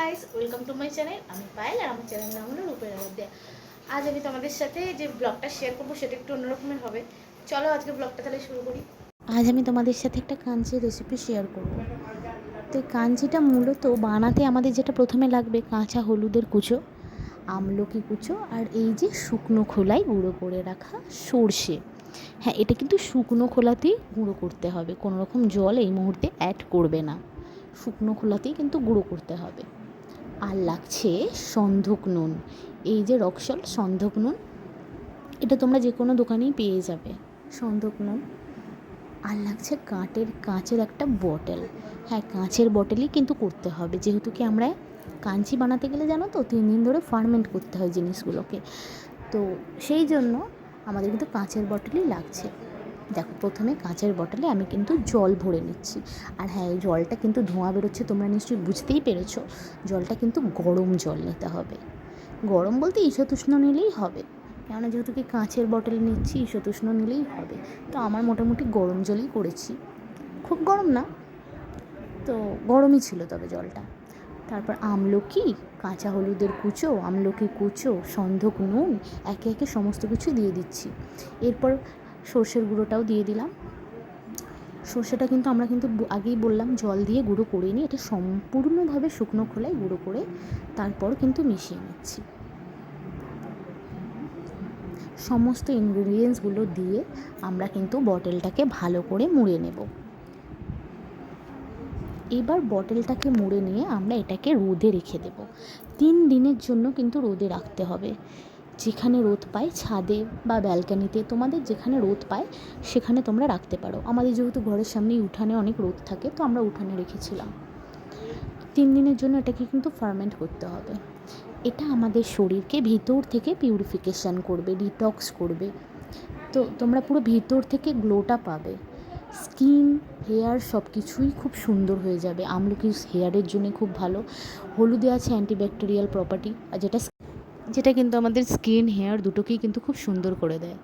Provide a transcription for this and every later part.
Guys, welcome to my channel. আমি পায়েল আর আমার channel নাম হলো রূপের আরাধ্যা। আজ আমি তোমাদের সাথে যে ব্লগটা শেয়ার করবো সেটা একটু অন্যরকমের হবে। চলো আজকে ব্লগটা তাহলে শুরু করি। আজ আমি তোমাদের সাথে একটা কাঞ্চির রেসিপি শেয়ার করব। তো এই কাঞ্চিটা মূলত বানাতে আমাদের যেটা প্রথমে লাগবে কাঁচা হলুদের কুচো, আমলকি কুচো আর এই যে শুকনো খোলায় গুঁড়ো করে রাখা সর্ষে। হ্যাঁ, এটা কিন্তু শুকনো খোলাতেই গুঁড়ো করতে হবে, কোনো রকম জল এই মুহূর্তে অ্যাড করবে না, শুকনো খোলাতেই কিন্তু গুঁড়ো করতে হবে। আর লাগছে সন্ধক নুন, এই যে রক্সল সন্ধক নুন, এটা তোমরা যে কোনো দোকানেই পেয়ে যাবে সন্ধক নুন। আর লাগছে কাঁচের একটা বটল। হ্যাঁ, কাঁচের বটলই কিন্তু করতে হবে, যেহেতু কি আমরা কাঞ্চি বানাতে গেলে জানো তো 3 দিন ধরে ফার্মেন্ট করতে হয় জিনিসগুলোকে, তো সেই জন্য আমাদের কিন্তু কাঁচের বটলই লাগছে। দেখো, প্রথমে কাঁচের বটলে আমি কিন্তু জল ভরে নিচ্ছি। আর হ্যাঁ, এই জলটা কিন্তু ধোঁয়া বেরোচ্ছে, তোমরা নিশ্চয়ই বুঝতেই পেরেছো। জলটা কিন্তু গরম জল নিতে হবে। গরম বলতে ঈশতুষ্ণ নিলেই হবে, কেননা যেহেতু কি কাঁচের বটলে নিচ্ছি, ঈশতুষ্ণ নিলেই হবে। তো আমার মোটামুটি গরম জলই করেছি, খুব গরম না, তো গরমই ছিল তবে জলটা। তারপর আমলকি, কাঁচা হলুদের কুচো, আমলকি কুচো, সন্ধক নুন, একে একে সমস্ত কিছু দিয়ে দিচ্ছি। এরপর সর্ষের গুঁড়োটাও দিয়ে দিলাম। সর্ষেটা কিন্তু আমরা কিন্তু আগেই বললাম জল দিয়ে গুঁড়ো করে নিই, এটা সম্পূর্ণভাবে শুকনো খোলায় গুঁড়ো করে তারপর কিন্তু মিশিয়ে নিচ্ছি। সমস্ত ইনগ্রিডিয়েন্টসগুলো দিয়ে আমরা কিন্তু বটলটাকে ভালো করে মুড়ে নেব। এবার বটলটাকে মুড়ে নিয়ে আমরা এটাকে রোদে রেখে দেব। 3 দিনের জন্য কিন্তু রোদে রাখতে হবে। যেখানে রোদ পায়, ছাদে বা ব্যালকানিতে, তোমাদের যেখানে রোদ পায় সেখানে তোমরা রাখতে পারো। আমাদের যেহেতু ঘরের সামনেই উঠানে অনেক রোদ থাকে, তো আমরা উঠানে রেখেছিলাম। 3 দিনের জন্য এটাকে কিন্তু ফার্মেন্ট করতে হবে। এটা আমাদের শরীরকে ভিতর থেকে পিউরিফিকেশান করবে, ডিটক্স করবে। তো তোমরা পুরো ভিতর থেকে গ্লোটা পাবে, স্কিন, হেয়ার সব কিছুই খুব সুন্দর হয়ে যাবে। আমলকি হেয়ারের জন্য খুব ভালো। হলুদে আছে অ্যান্টিব্যাকটেরিয়াল প্রপার্টি, আর যেটা কিন্তু আমাদের স্কিন, হেয়ার দুটোকেই কিন্তু খুব সুন্দর করে দেয়।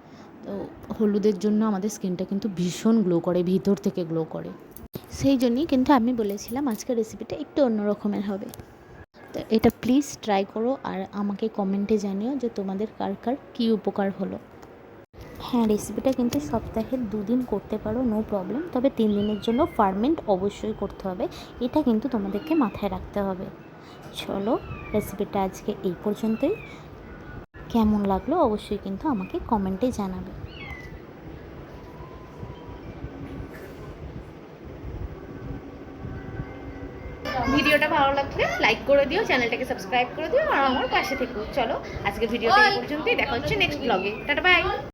তো হলুদের জন্য আমাদের স্কিনটা কিন্তু ভীষণ গ্লো করে, ভিতর থেকে গ্লো করে। সেই জন্যই কিন্তু আমি বলেছিলাম আজকের রেসিপিটা একটু অন্য রকমের হবে। তো এটা প্লিজ ট্রাই করো আর আমাকে কমেন্টে জানিও যে তোমাদের কার কার কী উপকার হলো। হ্যাঁ, রেসিপিটা কিন্তু সপ্তাহে 2 দিন করতে পারো, নো প্রবলেম, তবে 3 দিনের জন্য ফার্মেন্ট অবশ্যই করতে হবে, এটা কিন্তু তোমাদেরকে মাথায় রাখতে হবে। চলো, রেসিপিটা আজকে এই পর্যন্তই। কেমন লাগলো অবশ্যই কিন্তু আমাকে কমেন্টে জানাবে। ভিডিওটা ভালো লাগলে লাইক করে দিও, চ্যানেলটাকে সাবস্ক্রাইব করে দিও আর আমার পাশে থেকো। চলো আজকের ভিডিওটা এই পর্যন্তই, দেখা হচ্ছে নেক্সট ব্লগে। Tata bye.